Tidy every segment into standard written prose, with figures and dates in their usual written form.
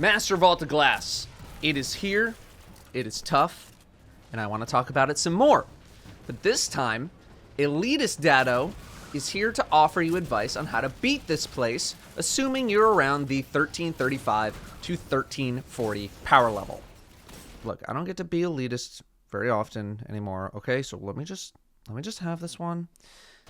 Master Vault of Glass. It is here, it is tough, and I want to talk about it some more. But this time, Elitist Datto is here to offer you advice on how to beat this place, assuming you're around the 1335 to 1340 power level. Look, I don't get to be Elitist very often anymore, okay? So let me just have this one.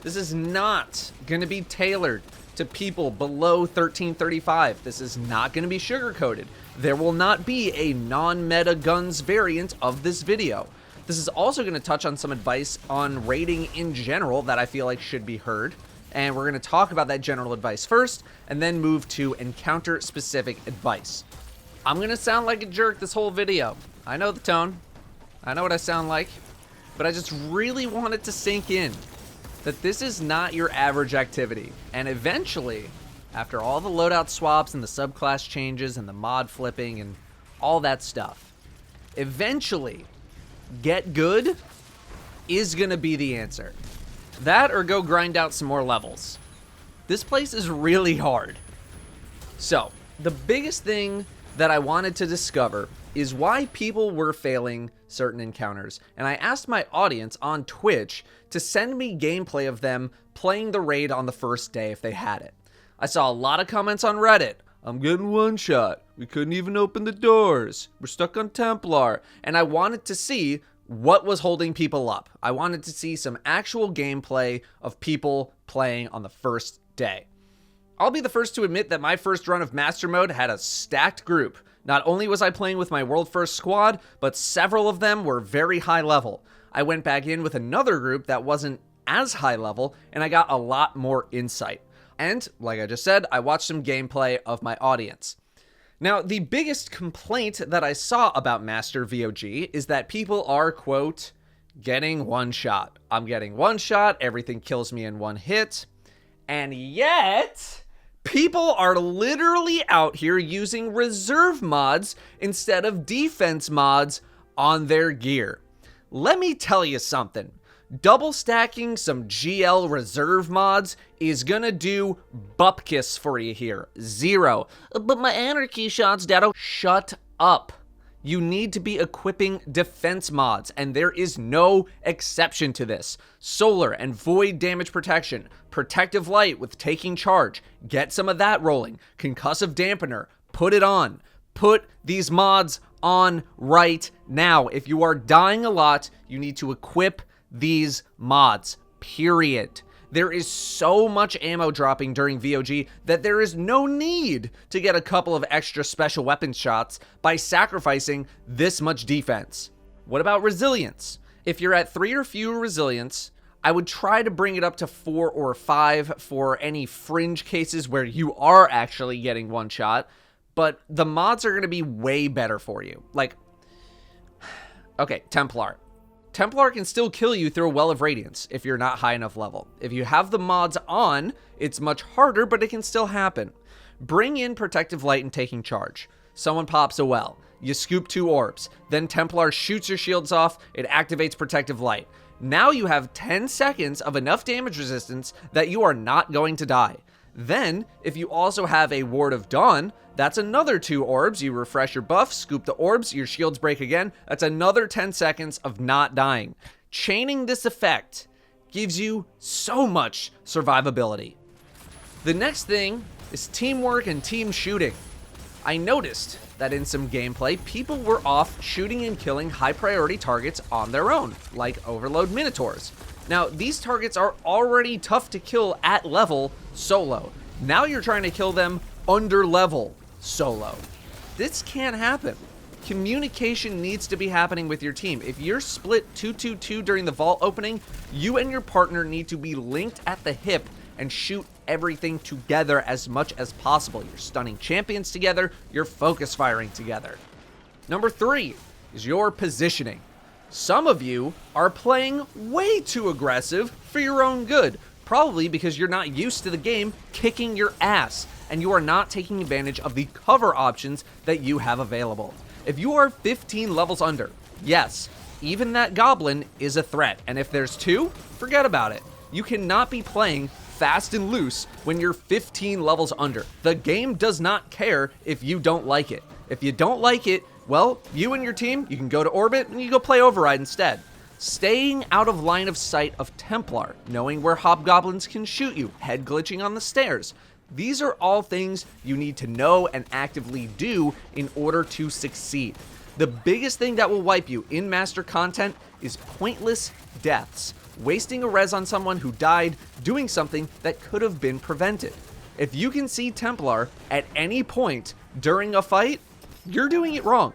This is not going to be tailored to people below 1335. This is not going to be sugar-coated. There will not be a non-meta guns variant of this video. This is also going to touch on some advice on raiding in general that I feel like should be heard. And we're going to talk about that general advice first, and then move to encounter-specific advice. I'm going to sound like a jerk this whole video. I know the tone. I know what I sound like. But I just really want it to sink in that this is not your average activity. And eventually, after all the loadout swaps and the subclass changes and the mod flipping and all that stuff, eventually, get good is gonna be the answer. That or go grind out some more levels. This place is really hard. So, the biggest thing that I wanted to discover is why people were failing certain encounters. And I asked my audience on Twitch to send me gameplay of them playing the raid on the first day if they had it. I saw a lot of comments on Reddit. I'm getting one shot. We couldn't even open the doors. We're stuck on Templar. And I wanted to see what was holding people up. I wanted to see some actual gameplay of people playing on the first day. I'll be the first to admit that my first run of Master Mode had a stacked group. Not only was I playing with my world first squad, but several of them were very high level. I went back in with another group that wasn't as high level, and I got a lot more insight. And, like I just said, I watched some gameplay of my audience. Now, the biggest complaint that I saw about Master VoG is that people are, quote, getting one shot. I'm getting one shot, everything kills me in one hit, and yet people are literally out here using reserve mods instead of defense mods on their gear. Let me tell you something. Double stacking some GL reserve mods is gonna do bupkis for you here. Zero. But my Anarchy shots, Datto. Shut up. You need to be equipping defense mods, and there is no exception to this. Solar and void damage protection, protective light with taking charge, get some of that rolling. Concussive dampener, put it on. Put these mods on right now. If you are dying a lot, you need to equip these mods, period. There is so much ammo dropping during VoG that there is no need to get a couple of extra special weapon shots by sacrificing this much defense. What about resilience? If you're at 3 or fewer resilience, I would try to bring it up to 4 or 5 for any fringe cases where you are actually getting one shot, but the mods are going to be way better for you. Like, okay, Templar. Templar can still kill you through a Well of Radiance if you're not high enough level. If you have the mods on, it's much harder, but it can still happen. Bring in Protective Light and Taking Charge. Someone pops a well. You scoop 2 orbs. Then Templar shoots your shields off. It activates Protective Light. Now you have 10 seconds of enough damage resistance that you are not going to die. Then, if you also have a Ward of Dawn, that's another 2 orbs. You refresh your buff, scoop the orbs, your shields break again. That's another 10 seconds of not dying. Chaining this effect gives you so much survivability. The next thing is teamwork and team shooting. I noticed that in some gameplay, people were off shooting and killing high priority targets on their own, like Overload Minotaurs. Now, these targets are already tough to kill at level solo. Now you're trying to kill them under level solo. This can't happen. Communication needs to be happening with your team. If you're split 2-2-2 during the vault opening, you and your partner need to be linked at the hip and shoot everything together as much as possible. You're stunning champions together, you're focus firing together. Number 3 is your positioning. Some of you are playing way too aggressive for your own good, probably because you're not used to the game kicking your ass, and you are not taking advantage of the cover options that you have available. If you are 15 levels under, yes, even that goblin is a threat, and if there's 2, forget about it. You cannot be playing fast and loose when you're 15 levels under. The game does not care if you don't like it. If you don't like it, well, you and your team, you can go to orbit and you go play Override instead. Staying out of line of sight of Templar, knowing where hobgoblins can shoot you, head glitching on the stairs. These are all things you need to know and actively do in order to succeed. The biggest thing that will wipe you in Master content is pointless deaths. Wasting a res on someone who died doing something that could have been prevented. If you can see Templar at any point during a fight, you're doing it wrong.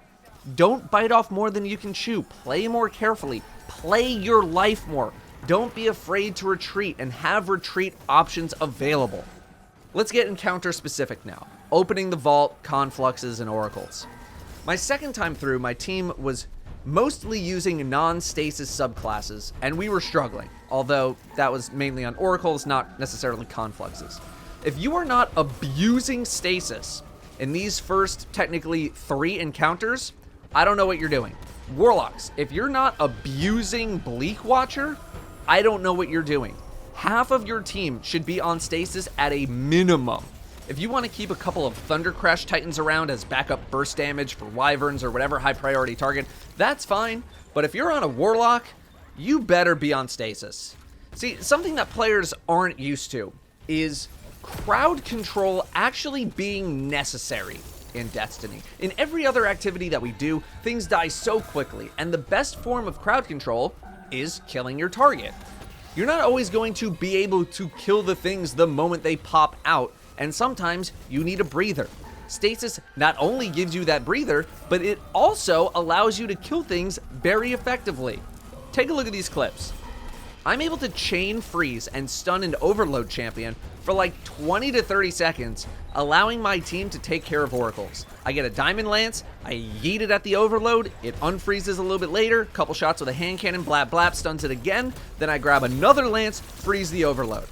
Don't bite off more than you can chew. Play more carefully. Play your life more. Don't be afraid to retreat and have retreat options available. Let's get encounter specific now. Opening the vault, confluxes, and oracles. My second time through, my team was mostly using non-stasis subclasses, and we were struggling, although that was mainly on oracles, not necessarily confluxes. If you are not abusing stasis in these first, technically, 3 encounters, I don't know what you're doing. Warlocks, if you're not abusing Bleak Watcher, I don't know what you're doing. Half of your team should be on stasis at a minimum. If you want to keep a couple of Thunder Crash Titans around as backup burst damage for Wyverns or whatever high priority target, that's fine. But if you're on a Warlock, you better be on stasis. See, something that players aren't used to is crowd control actually being necessary in Destiny. In every other activity that we do, things die so quickly, and the best form of crowd control is killing your target. You're not always going to be able to kill the things the moment they pop out, and sometimes you need a breather. Stasis not only gives you that breather, but it also allows you to kill things very effectively. Take a look at these clips. I'm able to chain freeze and stun an overload champion for like 20 to 30 seconds, allowing my team to take care of oracles. I get a diamond lance, I yeet it at the overload, it unfreezes a little bit later, couple shots with a hand cannon, blap blap, stuns it again, then I grab another lance, freeze the overload.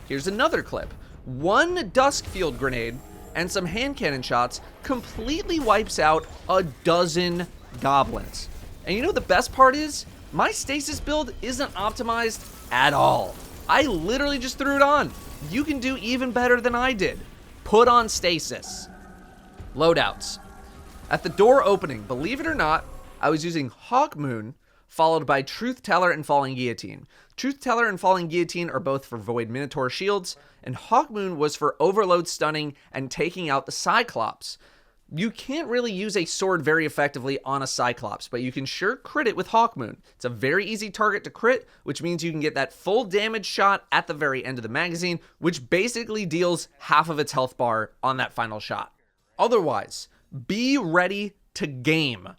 Here's another clip. One dusk field grenade and some hand cannon shots completely wipes out a dozen goblins. And you know what the best part is? My stasis build isn't optimized at all. I literally just threw it on. You can do even better than I did. Put on stasis. Loadouts. At the door opening, believe it or not, I was using Hawkmoon, followed by Truth Teller and Falling Guillotine. Truth Teller and Falling Guillotine are both for Void Minotaur shields, and Hawkmoon was for overload stunning and taking out the Cyclops. You can't really use a sword very effectively on a Cyclops, but you can sure crit it with Hawkmoon. It's a very easy target to crit, which means you can get that full damage shot at the very end of the magazine, which basically deals half of its health bar on that final shot. Otherwise, be ready to game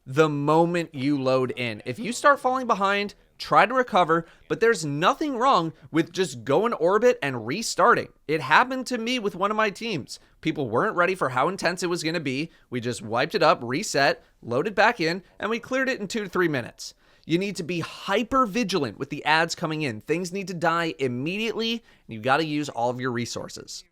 the moment you load in. If you start falling behind, try to recover, but there's nothing wrong with just going orbit and restarting. It happened to me with one of my teams. People weren't ready for how intense it was going to be. We just wiped it up, reset, loaded back in, and we cleared it in 2 to 3 minutes. You need to be hyper vigilant with the ads coming in. Things need to die immediately, and you got to use all of your resources.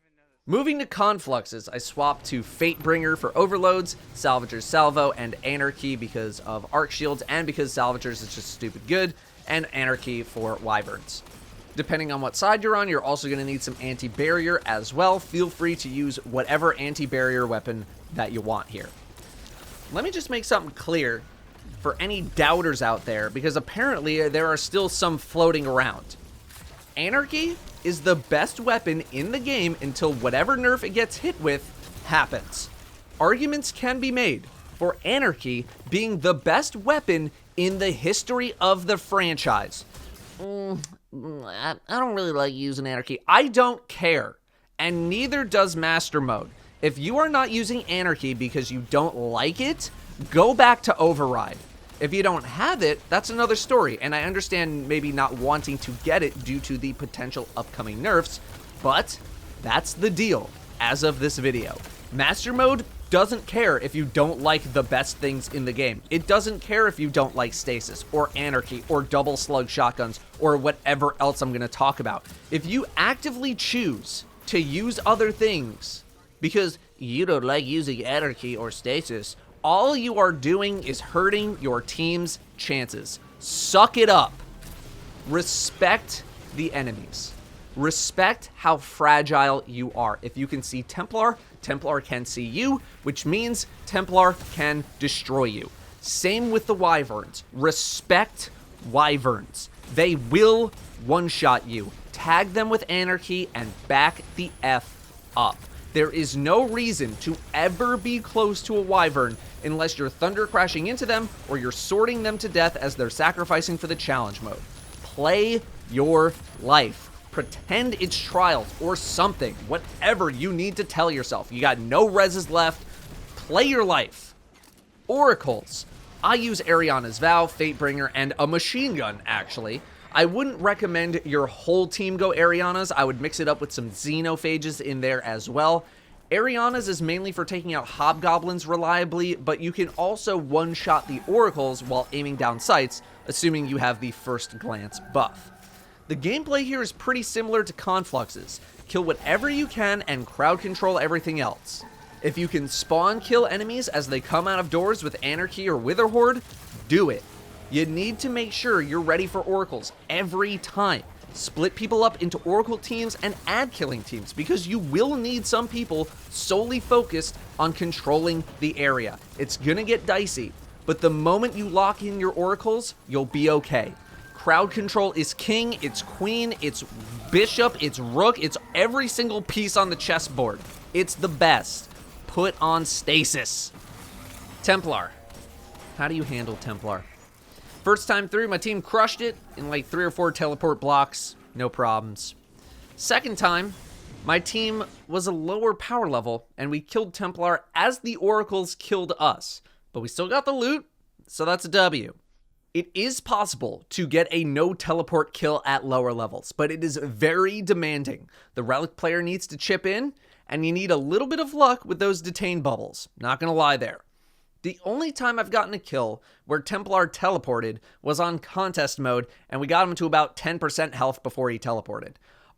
Moving to confluxes, I swapped to Fatebringer for overloads, Salvager's Salvo, and Anarchy because of arc shields, and because Salvager's is just stupid good, and Anarchy for Wyverns. Depending on what side you're on, you're also going to need some anti-barrier as well. Feel free to use whatever anti-barrier weapon that you want here. Let me just make something clear for any doubters out there, because apparently there are still some floating around. Anarchy is the best weapon in the game until whatever nerf it gets hit with happens. Arguments can be made for Anarchy being the best weapon in the history of the franchise. I don't really like using Anarchy. I don't care, and neither does Master Mode. If you are not using Anarchy because you don't like it, go back to Override. If you don't have it, that's another story, and I understand maybe not wanting to get it due to the potential upcoming nerfs, but that's the deal as of this video. Master Mode doesn't care if you don't like the best things in the game. It doesn't care if you don't like Stasis, or Anarchy, or double slug shotguns, or whatever else I'm going to talk about. If you actively choose to use other things because you don't like using Anarchy or Stasis, all you are doing is hurting your team's chances. Suck it up. Respect the enemies. Respect how fragile you are. If you can see Templar, Templar can see you, which means Templar can destroy you. Same with the Wyverns. Respect Wyverns. They will one-shot you. Tag them with Anarchy and back the F up. There is no reason to ever be close to a Wyvern unless you're thunder crashing into them or you're sorting them to death as they're sacrificing for the challenge mode. Play your life. Pretend it's trials or something. Whatever you need to tell yourself. You got no reses left. Play your life. Oracles. I use Ariana's Vow, Fatebringer, and a machine gun, actually. I wouldn't recommend your whole team go Ariana's. I would mix it up with some Xenophages in there as well. Ariana's is mainly for taking out Hobgoblins reliably, but you can also one-shot the Oracles while aiming down sights, assuming you have the first glance buff. The gameplay here is pretty similar to Conflux's. Kill whatever you can and crowd control everything else. If you can spawn kill enemies as they come out of doors with Anarchy or Witherhorde, do it. You need to make sure you're ready for Oracles every time. Split people up into Oracle teams and add killing teams because you will need some people solely focused on controlling the area. It's gonna get dicey, but the moment you lock in your Oracles, you'll be okay. Crowd control is king, it's queen, it's bishop, it's rook, it's every single piece on the chessboard. It's the best. Put on Stasis. Templar. How do you handle Templar? First time through, my team crushed it in like 3 or 4 teleport blocks. No problems. Second time, my team was a lower power level, and we killed Templar as the Oracles killed us. But we still got the loot, so that's a W. It is possible to get a no teleport kill at lower levels, but it is very demanding. The Relic player needs to chip in, and you need a little bit of luck with those detain bubbles. Not gonna lie there. The only time I've gotten a kill where Templar teleported was on contest mode, and we got him to about 10% health before he teleported.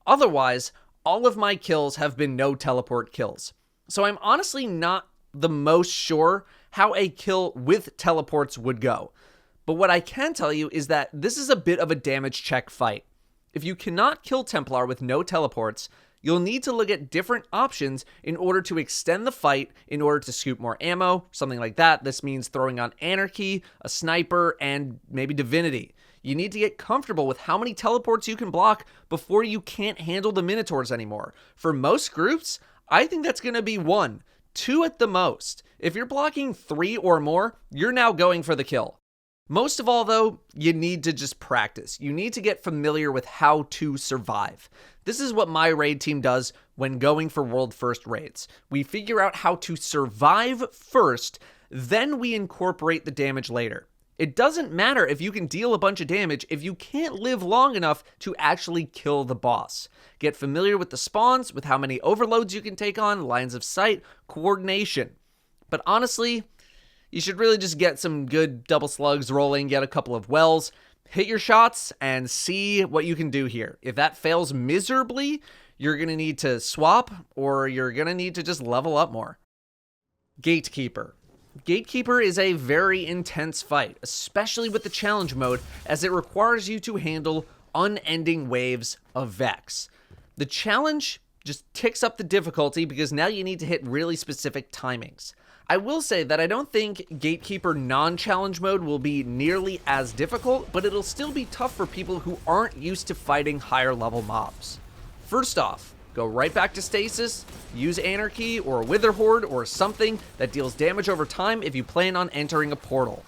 Otherwise, all of my kills have been no teleport kills. So I'm honestly not the most sure how a kill with teleports would go. But what I can tell you is that this is a bit of a damage check fight. If you cannot kill Templar with no teleports, you'll need to look at different options in order to extend the fight, in order to scoop more ammo, something like that. This means throwing on Anarchy, a sniper, and maybe Divinity. You need to get comfortable with how many teleports you can block before you can't handle the Minotaurs anymore. For most groups, I think that's going to be 1, 2 at the most. If you're blocking 3 or more, you're now going for the kill. Most of all, though, you need to just practice. You need to get familiar with how to survive. This is what my raid team does when going for world first raids. We figure out how to survive first, then we incorporate the damage later. It doesn't matter if you can deal a bunch of damage if you can't live long enough to actually kill the boss. Get familiar with the spawns, with how many overloads you can take on, lines of sight, coordination. But honestly, you should really just get some good double slugs rolling, get a couple of wells, hit your shots, and see what you can do here. If that fails miserably, you're going to need to swap, or you're going to need to just level up more. Gatekeeper. Gatekeeper is a very intense fight, especially with the challenge mode, as it requires you to handle unending waves of Vex. The challenge just ticks up the difficulty because now you need to hit really specific timings. I will say that I don't think Gatekeeper non-challenge mode will be nearly as difficult, but it'll still be tough for people who aren't used to fighting higher level mobs. First off, go right back to Stasis, use Anarchy or Witherhorde or something that deals damage over time if you plan on entering a portal.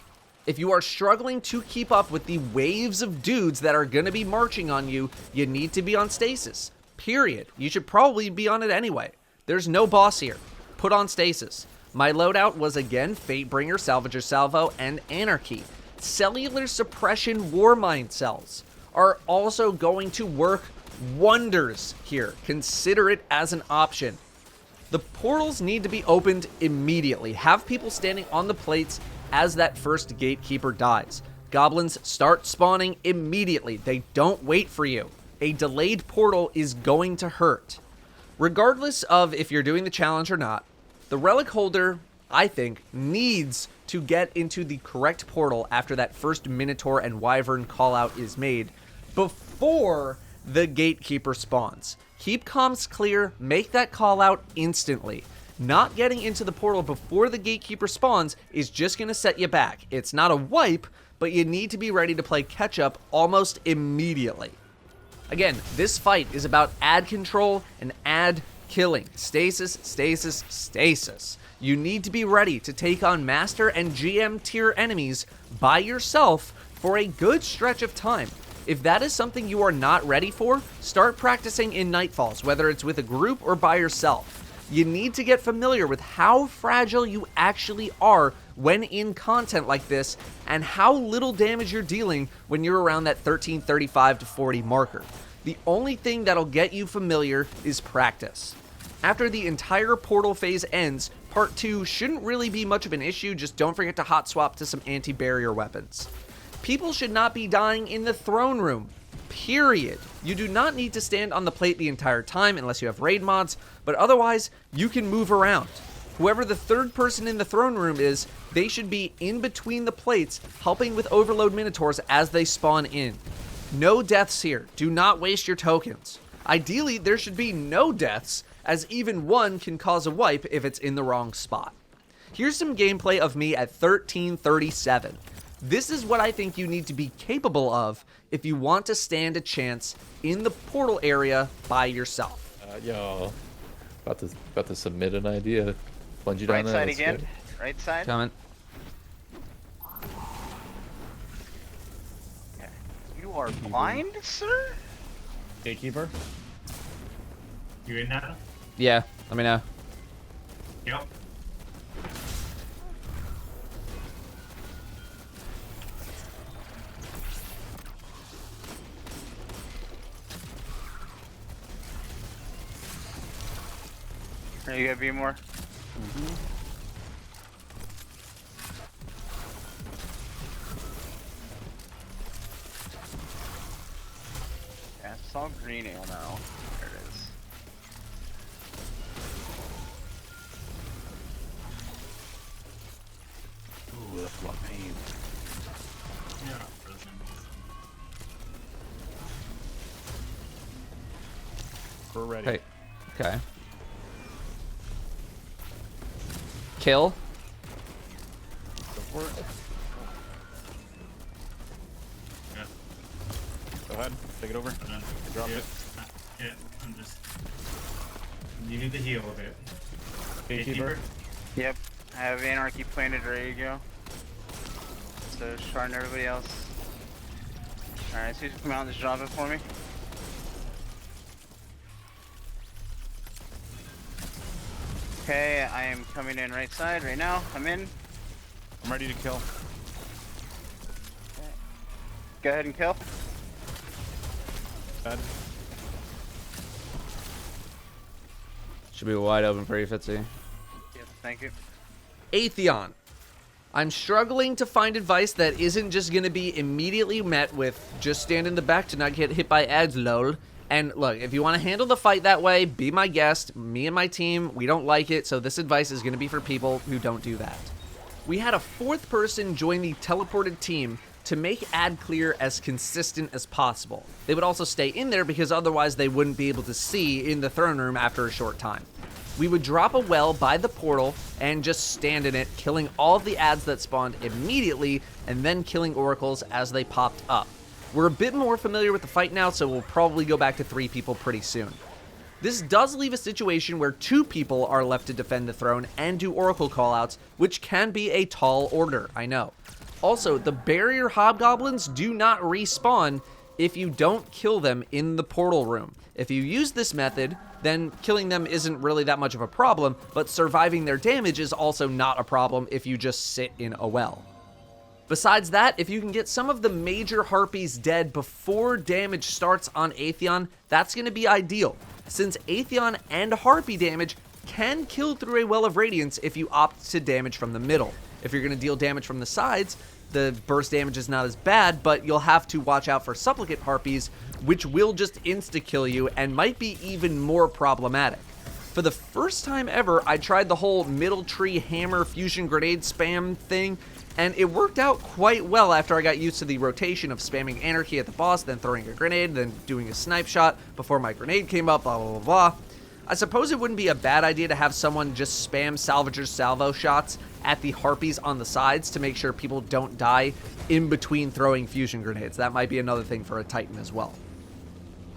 If you are struggling to keep up with the waves of dudes that are going to be marching on you, you need to be on Stasis. Period. You should probably be on it anyway. There's no boss here. Put on Stasis. My loadout was again Fatebringer, Salvager Salvo, and Anarchy. Cellular Suppression Warmind cells are also going to work wonders here. Consider it as an option. The portals need to be opened immediately. Have people standing on the plates as that first Gatekeeper dies. Goblins start spawning immediately. They don't wait for you. A delayed portal is going to hurt. Regardless of if you're doing the challenge or not, the Relic holder, I think, needs to get into the correct portal after that first Minotaur and Wyvern callout is made before the Gatekeeper spawns. Keep comms clear, make that call out instantly. Not getting into the portal before the Gatekeeper spawns is just going to set you back. It's not a wipe, but you need to be ready to play catch up almost immediately. Again, this fight is about ad control and ad killing. Stasis, stasis, stasis. You need to be ready to take on Master and GM tier enemies by yourself for a good stretch of time. If that is something you are not ready for, start practicing in Nightfalls, whether it's with a group or by yourself. You need to get familiar with how fragile you actually are when in content like this, and how little damage you're dealing when you're around that 1335 to 40 marker. The only thing that'll get you familiar is practice. After the entire portal phase ends, part 2 shouldn't really be much of an issue, just don't forget to hot swap to some anti-barrier weapons. People should not be dying in the throne room, period. You do not need to stand on the plate the entire time unless you have raid mods, but otherwise, you can move around. Whoever the third person in the throne room is, they should be in between the plates, helping with overload minotaurs as they spawn in. No deaths here. Do not waste your tokens. Ideally, there should be no deaths, as even one can cause a wipe if it's in the wrong spot. Here's some gameplay of me at 1337. This is what I think you need to be capable of if you want to stand a chance in the portal area by yourself. Yo, about to submit an idea. Bungee down Right there, side that's again. good. Right side. Coming. Okay. You are blind, sir? Gatekeeper? You in now? Yeah, let me know. Yep. Are you gonna be more? Yeah, it's all green ale now. There it is. Ooh, that's a lot of pain. Yeah. We're ready. Hey. Okay. Kill. Go for it. Yeah. Go ahead, take it over. Drop yeah. it. Yeah, I'm just... You need to heal a bit. Gatekeeper. Yep. I have Anarchy planted, ready to go. So, Shard and everybody else. Alright, so you just come out and just drop it for me. Okay, I am coming in right side right now. I'm in. I'm ready to kill. Go ahead and kill. Dead. Should be wide open for you, Fitzy. Yep, thank you. Atheon. I'm struggling to find advice that isn't just going to be immediately met with just stand in the back to not get hit by ads, lol. And look, if you want to handle the fight that way, be my guest. Me and my team, we don't like it, so this advice is going to be for people who don't do that. We had a fourth person join the teleported team to make ad clear as consistent as possible. They would also stay in there because otherwise they wouldn't be able to see in the throne room after a short time. We would drop a well by the portal and just stand in it, killing all of the ads that spawned immediately and then killing oracles as they popped up. We're a bit more familiar with the fight now, so we'll probably go back to 3 people pretty soon. This does leave a situation where 2 people are left to defend the throne and do oracle callouts, which can be a tall order, I know. Also, the barrier hobgoblins do not respawn if you don't kill them in the portal room. If you use this method, then killing them isn't really that much of a problem, but surviving their damage is also not a problem if you just sit in a well. Besides that, if you can get some of the major harpies dead before damage starts on Atheon, that's going to be ideal, since Atheon and harpy damage can kill through a Well of Radiance if you opt to damage from the middle. If you're going to deal damage from the sides, the burst damage is not as bad, but you'll have to watch out for supplicant harpies, which will just insta-kill you and might be even more problematic. For the first time ever, I tried the whole middle tree hammer fusion grenade spam thing, and it worked out quite well after I got used to the rotation of spamming Anarchy at the boss, then throwing a grenade, then doing a snipe shot before my grenade came up, blah, blah, blah, blah. I suppose it wouldn't be a bad idea to have someone just spam Salvager's salvo shots at the harpies on the sides to make sure people don't die in between throwing fusion grenades. That might be another thing for a Titan as well.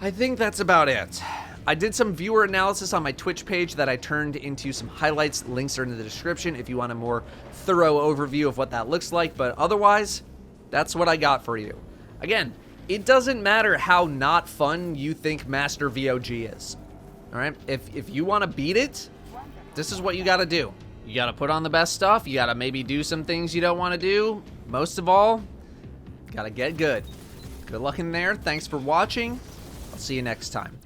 I think that's about it. I did some viewer analysis on my Twitch page that I turned into some highlights. Links are in the description if you want a more thorough overview of what that looks like. But otherwise, that's what I got for you. Again, it doesn't matter how not fun you think Master VoG is. All right? If you want to beat it, this is what you got to do. You got to put on the best stuff. You got to maybe do some things you don't want to do. Most of all, got to get good. Good luck in there. Thanks for watching. I'll see you next time.